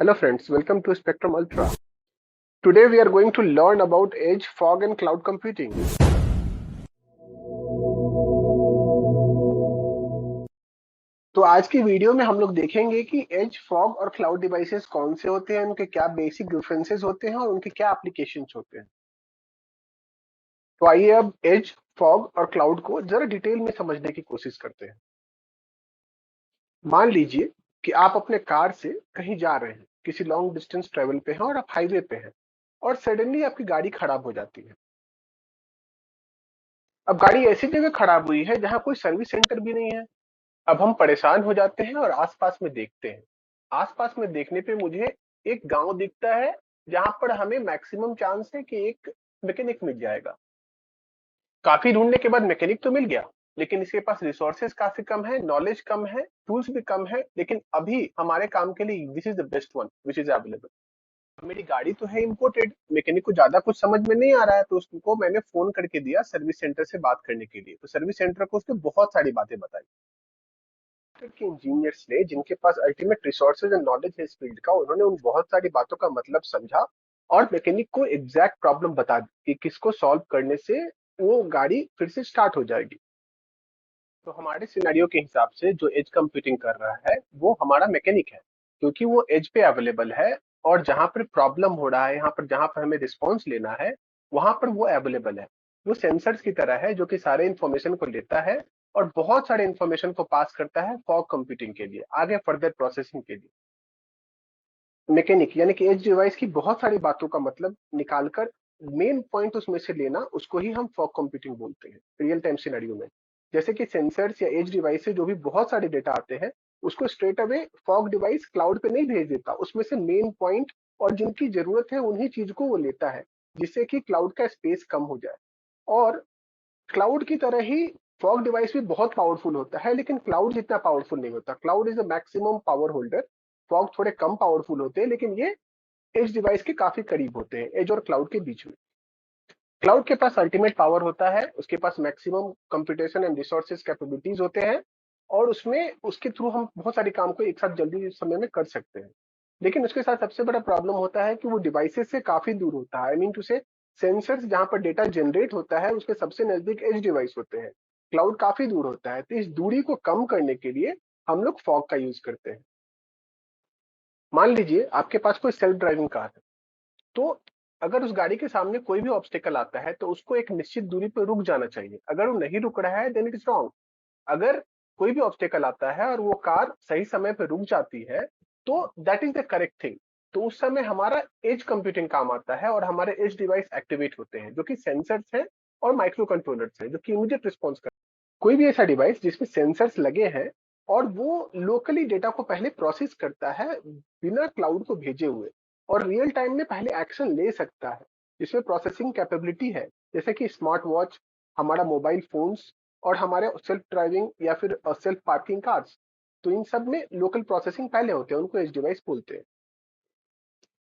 Hello friends, welcome to Spectrum Ultra. Today we are going to learn about edge, fog and cloud computing. तो आज की video में हम लोग देखेंगे कि एज, फॉग और क्लाउड डिवाइसेस कौन से होते हैं, उनके क्या बेसिक डिफरेंसेस होते हैं और उनके क्या एप्लीकेशंस होते हैं। तो आइए अब एज, फॉग और क्लाउड को जरा डिटेल में समझने की कोशिश करते हैं। मान लीजिए कि आप अपने कार से कहीं जा रहे हैं, किसी लॉन्ग डिस्टेंस ट्रेवल पे हैं और आप हाईवे पे हैं और सडनली आपकी गाड़ी खराब हो जाती है। अब गाड़ी ऐसी जगह खराब हुई है जहां कोई सर्विस सेंटर भी नहीं है। अब हम परेशान हो जाते हैं और आसपास में देखते हैं। आसपास में देखने पे मुझे एक गांव दिखता है जहां पर हमें मैक्सिमम चांस है कि एक मैकेनिक मिल जाएगा। काफी ढूंढने के बाद मैकेनिक तो मिल गया, लेकिन इसके पास रिसोर्सेज काफी कम है, नॉलेज कम है, टूल्स भी कम है, लेकिन अभी हमारे काम के लिए this is the best one which is available. मेरी गाड़ी तो है इम्पोर्टेड, मैकेनिक को ज्यादा कुछ समझ में नहीं आ रहा है, तो उसको मैंने फोन करके दिया सर्विस सेंटर से बात करने के लिए। तो सर्विस सेंटर को उसने बहुत सारी बातें बताई के इंजीनियर्स ने, जिनके पास अल्टीमेट रिसोर्सेज एंड नॉलेज है इस फील्ड का, उन्होंने उन बहुत सारी बातों का मतलब समझा और मैकेनिक को एग्जैक्ट प्रॉब्लम बता दी कि किसको सॉल्व करने से वो गाड़ी फिर से स्टार्ट हो जाएगी। तो हमारे सिनेरियो के हिसाब से जो एज कंप्यूटिंग कर रहा है वो हमारा मैकेनिक है, क्योंकि वो एज पे अवेलेबल है और जहां पर प्रॉब्लम हो रहा है, यहाँ पर जहां पर हमें रिस्पॉन्स लेना है वहां पर वो अवेलेबल है। वो सेंसर्स की तरह है जो कि सारे इंफॉर्मेशन को लेता है और बहुत सारे इंफॉर्मेशन को पास करता है फॉग कंप्यूटिंग के लिए, आगे फर्दर प्रोसेसिंग के लिए। मैकेनिक यानी कि एज डिवाइस की बहुत सारी बातों का मतलब निकालकर मेन पॉइंट उसमें से लेना, उसको ही हम फॉग कंप्यूटिंग बोलते हैं रियल टाइम सिनेरियो में। जैसे कि सेंसर्स या एज डिवाइस से जो भी बहुत सारे डेटा आते हैं उसको straight away fog device cloud पे नहीं भेज देता, उसमें से मेन पॉइंट और जिनकी जरूरत है उन्हीं चीज को वो लेता है, जिससे कि क्लाउड का स्पेस कम हो जाए। और क्लाउड की तरह ही फॉग डिवाइस भी बहुत पावरफुल होता है, लेकिन क्लाउड जितना पावरफुल नहीं होता। Cloud is a maximum power holder, fog थोड़े कम पावरफुल होते हैं, लेकिन ये एज डिवाइस के काफी करीब होते हैं, एज और क्लाउड के बीच में। क्लाउड के पास अल्टीमेट पावर होता है, उसके पास maximum computation and resources capabilities होते हैं और उसमें उसके थ्रू हम बहुत सारे काम को एक साथ जल्दी समय में कर सकते हैं। लेकिन उसके साथ सबसे बड़ा प्रॉब्लम होता है कि वो डिवाइसेस से काफी दूर होता है। आई मीन टू से सेंसर्स जहां पर डेटा जनरेट होता है उसके सबसे नजदीक एज डिवाइस होते हैं, क्लाउड काफी दूर होता है। तो इस दूरी को कम करने के लिए हम लोग फॉग का यूज करते हैं। मान लीजिए आपके पास कोई सेल्फ ड्राइविंग कार है, तो अगर उस गाड़ी के सामने कोई भी ऑब्स्टेकल आता है तो उसको एक निश्चित दूरी पर रुक जाना चाहिए। अगर वो नहीं रुक रहा है देन इट इज रॉन्ग। अगर कोई भी ऑब्स्टेकल आता है और वो कार सही समय पर रुक जाती है तो that is the correct thing. तो उस समय हमारा एज कंप्यूटिंग काम आता है और हमारे एज डिवाइस एक्टिवेट होते हैं जो कि सेंसर्स हैं और माइक्रो कंट्रोलर्स हैं जो कि इमीडिएट रिस्पॉन्स करते हैं। कोई भी ऐसा डिवाइस जिसमें सेंसर्स लगे हैं और वो लोकली डेटा को पहले प्रोसेस करता है बिना क्लाउड को भेजे हुए, और रियल टाइम में पहले एक्शन ले सकता है, जिसमें प्रोसेसिंग कैपेबिलिटी है, जैसे कि स्मार्ट वॉच, हमारा मोबाइल फोन्स और हमारे सेल्फ ड्राइविंग या फिर सेल्फ पार्किंग कार्स। तो इन सब में लोकल प्रोसेसिंग पहले होते हैं, उनको एज डिवाइस बोलते हैं।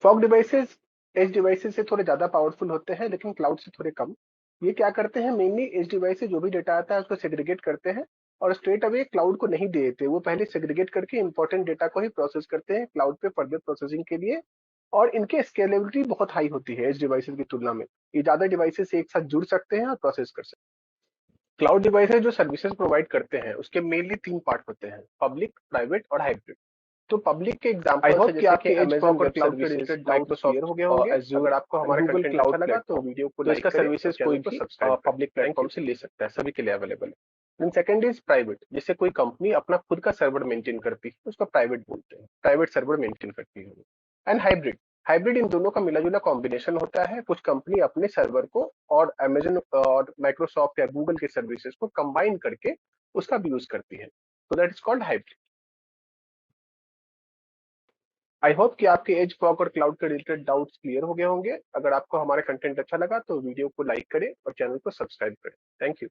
फॉग डिवाइसेस एज डिवाइसेस से थोड़े ज्यादा पावरफुल होते हैं लेकिन क्लाउड से थोड़े कम। ये क्या करते हैं, मेनली एज डिवाइस से जो भी डेटा आता है उसको सेग्रीगेट करते हैं और स्ट्रेट अवे क्लाउड को नहीं दे देते। वो पहले सेग्रीगेट करके इंपॉर्टेंट डेटा को ही प्रोसेस करते हैं क्लाउड पे फर्दर प्रोसेसिंग के लिए। और इनके स्केलेबिलिटी बहुत हाई होती है एज डिवाइसेस की तुलना में। ये ज्यादा डिवाइसेस एक साथ जुड़ सकते हैं और प्रोसेस कर सकते हैं। क्लाउड डिवाइसेस जो सर्विसेज प्रोवाइड करते हैं उसके मेनली तीन पार्ट होते हैं, पब्लिक, प्राइवेट और हाइब्रिड। तो पब्लिक के आई एग्जांपल है होप कि जैसे कि आपके एज अमेजन फॉग और वेब क्लाउड के services, related doubts clear Microsoft हो गए होंगे। एज्योर। अगर आपको हमारा गूगल कंटेंट क्लाउड अच्छा लगा तो प्लेटफॉर्म, वीडियो को तो लाइक इसका करें और सर्विसेज कोई चैनल को भी सब्सक्राइब करें। Public thank platform you. से ले सकता है, सभी के लिए अवेलेबल है। देन सेकंड इज प्राइवेट, जिससे कोई कंपनी अपना खुद का सर्वर मेंटेन करती है, उसको प्राइवेट बोलते हैं, प्राइवेट सर्वर मेंटेन करती है। एंड हाइब्रिड, हाइब्रिड इन दोनों का मिला जुला कॉम्बिनेशन होता है। कुछ कंपनी अपने सर्वर को और अमेजन और माइक्रोसॉफ्ट या गूगल के सर्विसेज को कंबाइन करके उसका भी यूज करती है। तो that is called hybrid. I hope कि आपके एज, फॉग और क्लाउड के रिलेटेड डाउट्स क्लियर हो गए होंगे। अगर आपको हमारा कंटेंट अच्छा लगा तो वीडियो को लाइक करें और चैनल को सब्सक्राइब करें। Thank you.